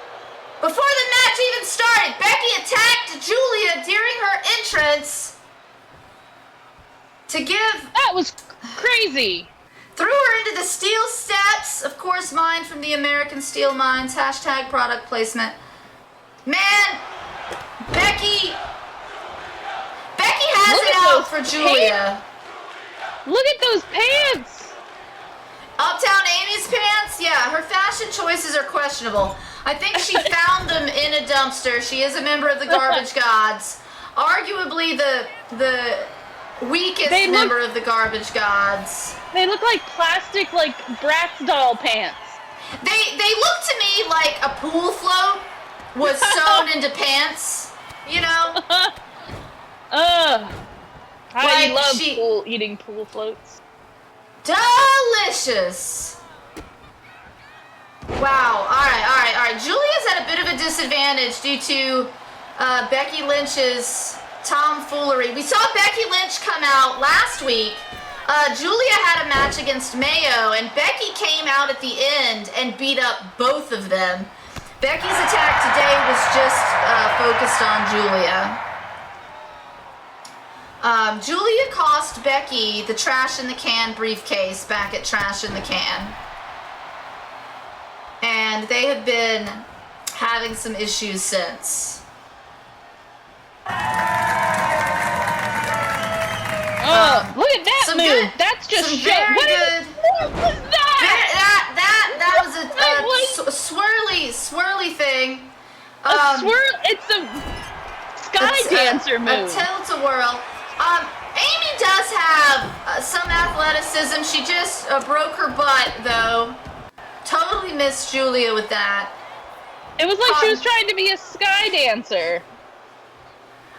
Before the match even started, Becky attacked Julia during her entrance to give... That was crazy. Threw her into the steel steps. Of course, mine from the American Steel Mines. # product placement. Man, Becky has it out for Julia. Look at those pants. Uptown Amy's pants? Yeah, her fashion choices are questionable. I think she found them in a dumpster. She is a member of the Garbage Gods. Arguably the weakest member of the Garbage Gods. They look like plastic, like Bratz doll pants. They look to me like a pool float was sewn into pants, you know? I love eating pool floats. Delicious. Wow. All right. Julia's at a bit of a disadvantage due to Becky Lynch's tomfoolery. We saw Becky Lynch come out last week. Julia had a match against Mayo, and Becky came out at the end and beat up both of them. Becky's attack today was just focused on Julia. Julia cost Becky the Trash in the Can briefcase back at Trash in the Can. And they have been having some issues since. Look at that move! Good, That's just some shit. very What good. was that? That was a swirly thing. It's a sky dancer move. A tilt-a-whirl. Amy does have some athleticism. She just broke her butt, though. Totally missed Julia with that. It was like she was trying to be a sky dancer.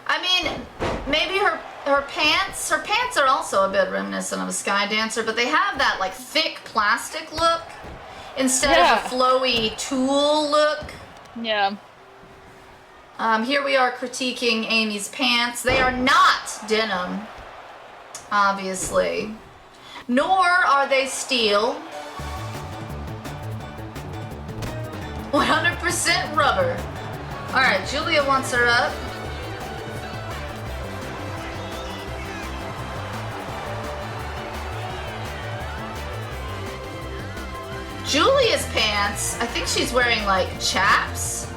I mean, maybe her pants are also a bit reminiscent of a sky dancer, but they have that like thick plastic look instead of a flowy tulle look. Yeah. Here we are critiquing Amy's pants. They are not denim, obviously, nor are they steel. 100% rubber. All right, Julia wants her up. Julia's pants, I think she's wearing like chaps.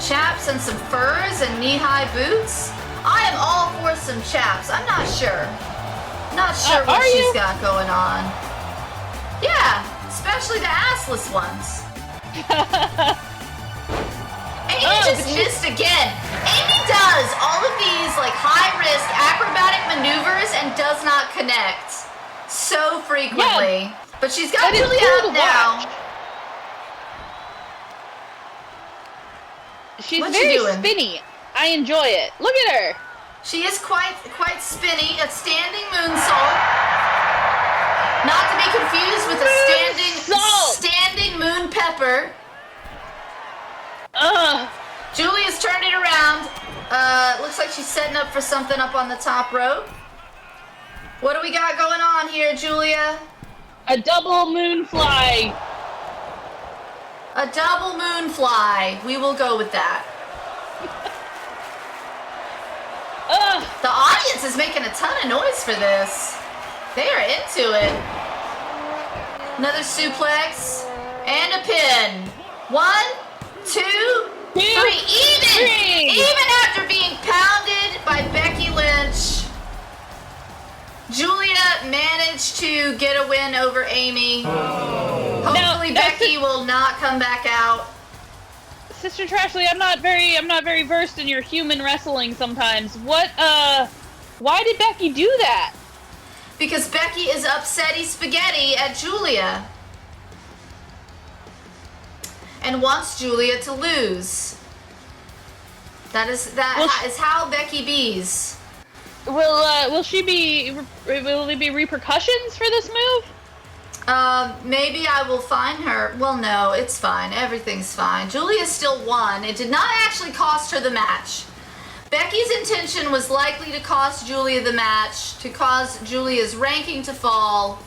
Chaps and some furs and knee-high boots. I am all for some chaps. I'm not sure. Not sure what she's got going on. Yeah, especially the assless ones. Amy just missed again. Amy does all of these like high-risk acrobatic maneuvers and does not connect so frequently. Yeah, but she's got Julia up now. She's very spinny. I enjoy it. Look at her. She is quite spinny. A standing moonsault. Not to be confused with a standing moon pepper. Julia's turned it around. Looks like she's setting up for something up on the top rope. What do we got going on here, Julia? A double moon fly. A double moon fly. We will go with that. The audience is making a ton of noise for this. They are into it. Another suplex. And a pin. 1, 2, 3. Even after being pounded by Becky Lynch, Julia managed to get a win over Amy. Hopefully Becky will not come back out. Sister Trashley, I'm not very versed in your human wrestling sometimes. Why did Becky do that? Because Becky is upsetty spaghetti at Julia. And wants Julia to lose. That is how Becky bees. Will there be repercussions for this move? Maybe I will find her. Well, no, it's fine. Everything's fine. Julia still won. It did not actually cost her the match. Becky's intention was likely to cost Julia the match, to cause Julia's ranking to fall.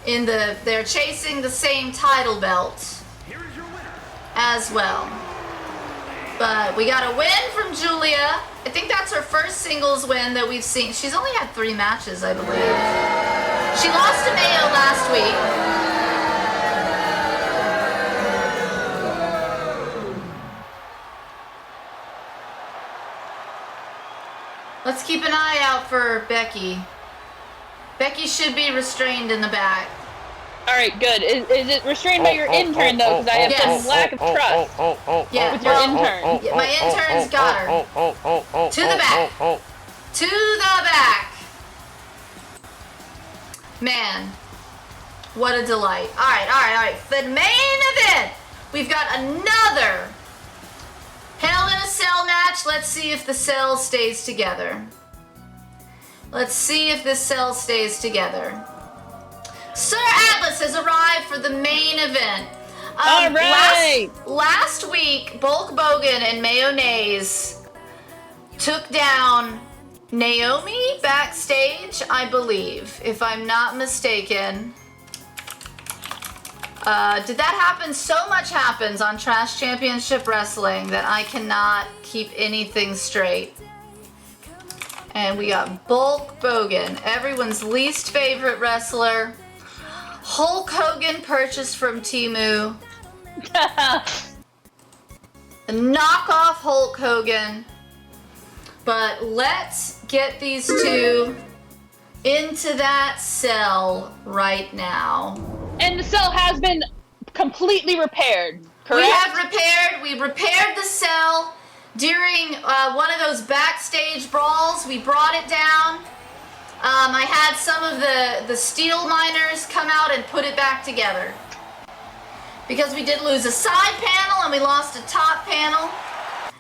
They're chasing the same title belt as well. But we got a win from Julia. I think that's her first singles win that we've seen. She's only had 3 matches, I believe. She lost to Mayo last week. Let's keep an eye out for Becky. Becky should be restrained in the back. Alright, good. Is it restrained by your intern, though? Because I have some lack of trust with your intern. Yeah, my intern's got her. To the back. To the back. Man, what a delight. All right. The main event. We've got another Hell in a Cell match. Let's see if the cell stays together. Sir Atlas has arrived for the main event. All right. Last week, Bulk Bogan and Mayonnaise took down Naomi backstage, I believe, if I'm not mistaken. Did that happen? So much happens on Trash Championship Wrestling that I cannot keep anything straight. And we got Bulk Bogan, everyone's least favorite wrestler. Hulk Hogan purchased from Temu. A knockoff Hulk Hogan. But let's get these two into that cell right now. And the cell has been completely repaired, correct? We repaired the cell during one of those backstage brawls. We brought it down. I had some of the steel miners come out and put it back together. Because we did lose a side panel and we lost a top panel.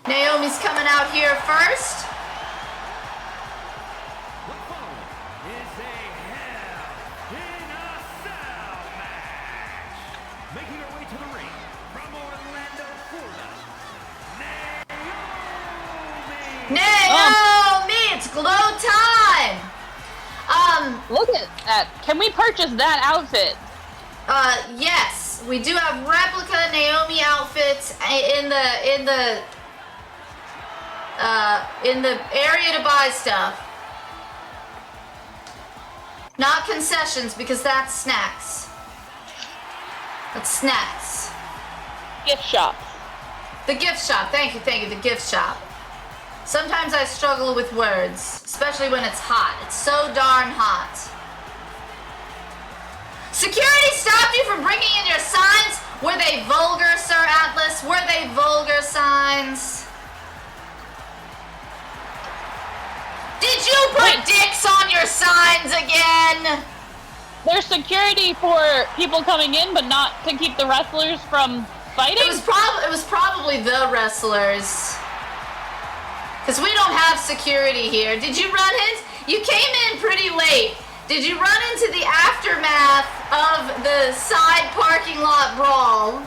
Naomi's coming out here first. Naomi, it's glow time. Look at that. Can we purchase that outfit? Yes, we do have replica Naomi outfits in the area to buy stuff. Not concessions because that's snacks. That's snacks. Gift shop. The gift shop. Thank you. The gift shop. Sometimes I struggle with words, especially when it's hot. It's so darn hot. Security stopped you from bringing in your signs? Were they vulgar, Sir Atlas? Were they vulgar signs? Did you put dicks on your signs again? There's security for people coming in, but not to keep the wrestlers from fighting? It was probably the wrestlers. Because we don't have security here. Did you run in? You came in pretty late. Did you run into the aftermath of the side parking lot brawl?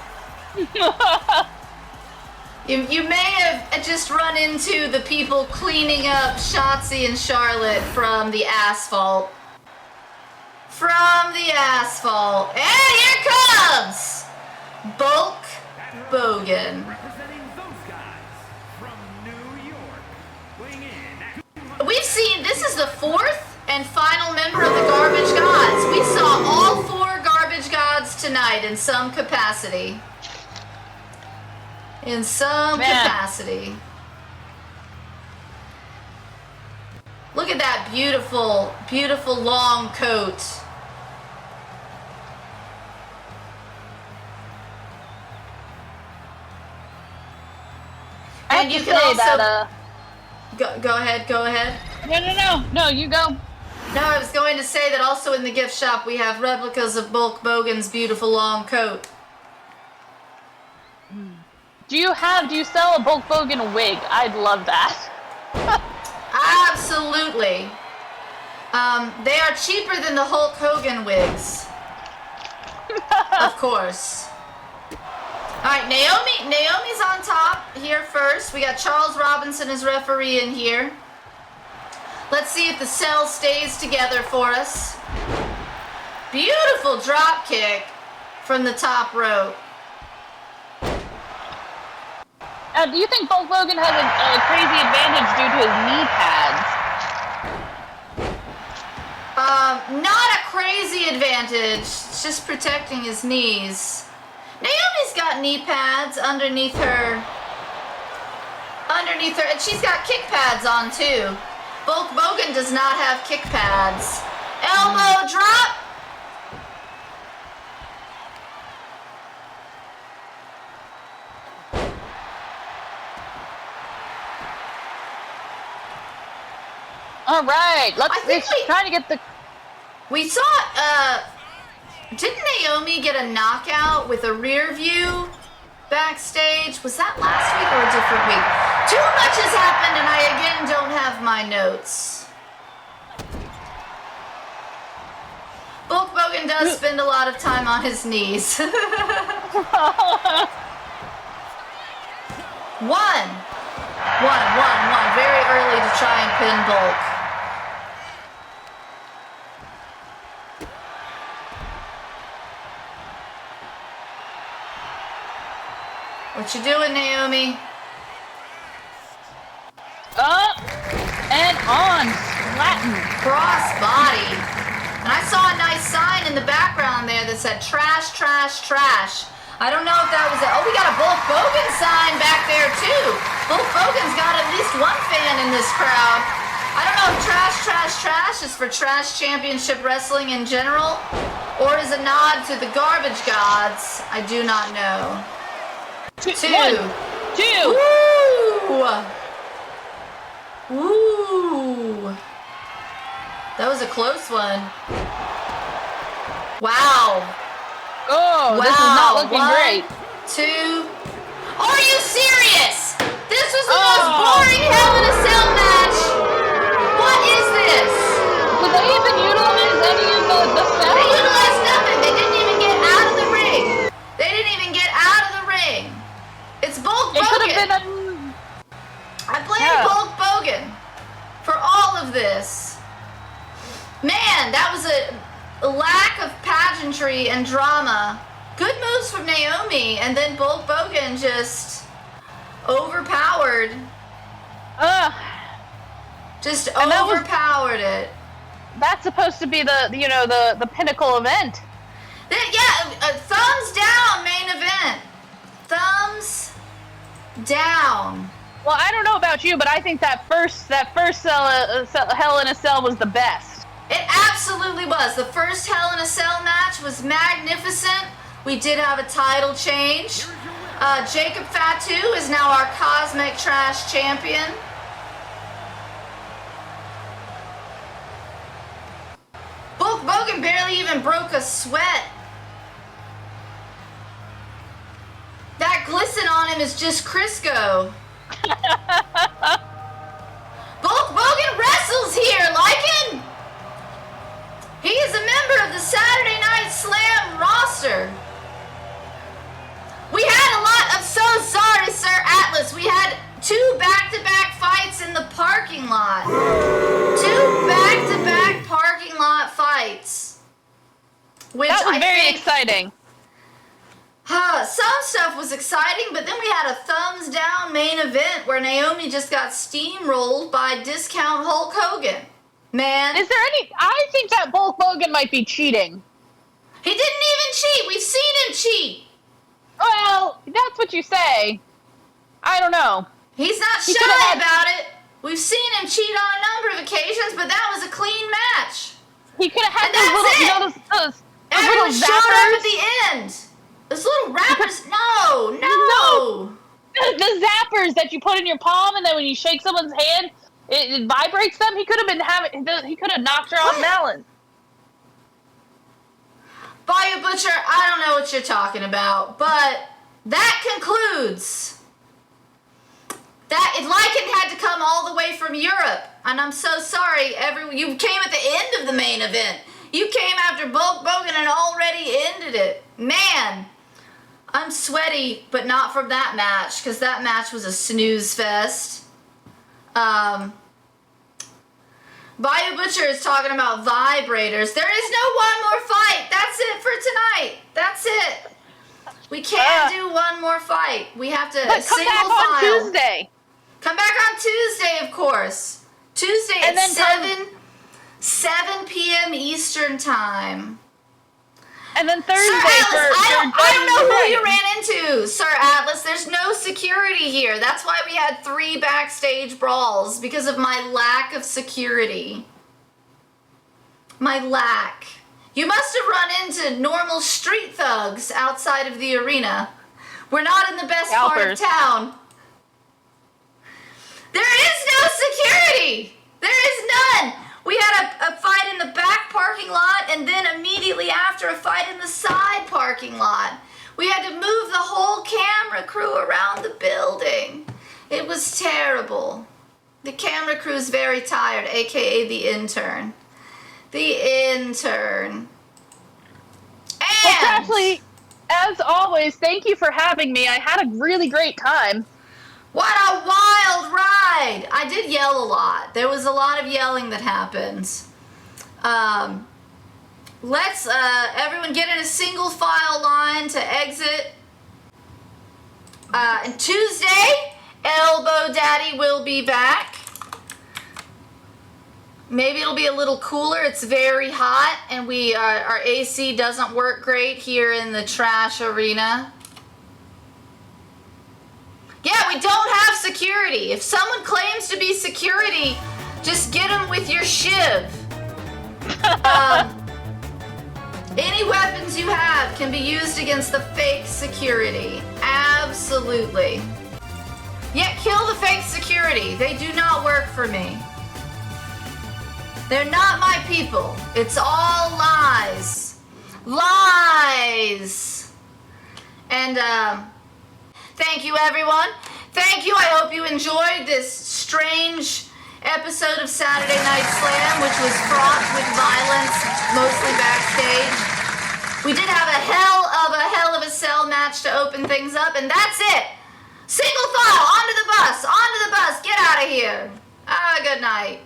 You may have just run into the people cleaning up Shotzi and Charlotte from the asphalt. From the asphalt. And here comes Bulk Bogan. We've seen, this is the fourth and final member of the Garbage Gods. We saw all four Garbage Gods tonight in some capacity. In some capacity. Look at that beautiful, beautiful long coat. And you can also... Go ahead. No, you go. No, I was going to say that also in the gift shop we have replicas of Bulk Bogan's beautiful long coat. Do you sell a Bulk Bogan wig? I'd love that. Absolutely. They are cheaper than the Hulk Hogan wigs. Of course. Alright, Naomi's on top here first. We got Charles Robinson as referee in here. Let's see if the cell stays together for us. Beautiful drop kick from the top rope. Do you think Bulk Hogan has a crazy advantage due to his knee pads? Not a crazy advantage. It's just protecting his knees. Naomi's got knee pads underneath her, and she's got kick pads on too. Bulk Bogan does not have kick pads. Elbow drop. All right, let's try to get the... We saw, didn't Naomi get a knockout with a rear view backstage? Was that last week or a different week? Too much has happened and I again don't have my notes. Bulk Bogan Bogan does spend a lot of time on his knees. One. Very early to try and pin Bulk. What you doing, Naomi? Up and on. Latin. Cross body. And I saw a nice sign in the background there that said trash, trash, trash. I don't know if that was it. Oh, we got a Bulk Bogan sign back there too. Bulk Bogan's got at least one fan in this crowd. I don't know if trash, trash, trash is for Trash Championship Wrestling in general or is a nod to the garbage gods. I do not know. Two. Woo! That was a close one. Wow. Oh, wow. This is not looking great. 2. Are you serious? This was the most boring Hell in a Cell match. What is this? Did they even utilize any of the cells? They utilized nothing. They didn't even get out of the ring. It's Bulk Bogan. It could have been I blame Bulk Bogan for all of this. Man, that was a lack of pageantry and drama. Good moves from Naomi, and then Bulk Bogan just overpowered. Just overpowered it. That's supposed to be the pinnacle event. Thumbs down, main event. Thumbs down. Well, I don't know about you, but I think that first Hell in a Cell was the best. It absolutely was. The first Hell in a Cell match was magnificent. We did have a title change. Jacob Fatu is now our Cosmic Trash Champion. Bulk Bogan barely even broke a sweat. That glisten on him is just Crisco. Bulk Bogan wrestles here, Lycan. He is a member of the Saturday Night Slam roster. We had a lot of, so sorry, Sir Atlas. We had 2 back-to-back fights in the parking lot. 2 back-to-back parking lot fights. Which that was very exciting. Some stuff was exciting, but then we had a thumbs down main event where Naomi just got steamrolled by Discount Hulk Hogan. Man. Is there any... I think that Bulk Bogan might be cheating. He didn't even cheat. We've seen him cheat. Well, that's what you say. I don't know. He's not shy about it. We've seen him cheat on a number of occasions, but that was a clean match. He could have had those little... Everyone showed up at the end. Those little rappers, no. The zappers that you put in your palm, and then when you shake someone's hand, it vibrates them. He could have knocked her off balance. Bayou Butcher, I don't know what you're talking about, but that concludes that Lycan had to come all the way from Europe, and I'm so sorry. You came at the end of the main event. You came after Bulk Bogan and already ended it. Man. I'm sweaty, but not from that match, because that match was a snooze fest. Bayou Butcher is talking about vibrators. There is no one more fight. That's it for tonight. That's it. We can't do one more fight. We have to come back on Tuesday. Come back on Tuesday, of course. Tuesday at 7 p.m. Eastern Time. And then Thursday I don't know who you ran into, Sir Atlas. There's no security here. That's why we had 3 backstage brawls, because of my lack of security. My lack. You must have run into normal street thugs outside of the arena. We're not in the best part of town. There is no security. There is none. We had a fight in the back parking lot, and then immediately after, a fight in the side parking lot. We had to move the whole camera crew around the building. It was terrible. The camera crew is very tired, aka the intern. The intern. Ashley, as always, thank you for having me. I had a really great time. What a wild ride! I did yell a lot. There was a lot of yelling that happened. Let's everyone get in a single file line to exit. And Tuesday, Elbow Daddy will be back. Maybe it'll be a little cooler. It's very hot, and our AC doesn't work great here in the trash arena. Yeah, we don't have security. If someone claims to be security, just get them with your shiv. Any weapons you have can be used against the fake security. Absolutely. Yeah, kill the fake security. They do not work for me. They're not my people. It's all lies. Lies. And thank you, everyone. Thank you. I hope you enjoyed this strange episode of Saturday Night Slam, which was fraught with violence, mostly backstage. We did have a hell of a cell match to open things up, and that's it. Single file, onto the bus, get out of here. Good night.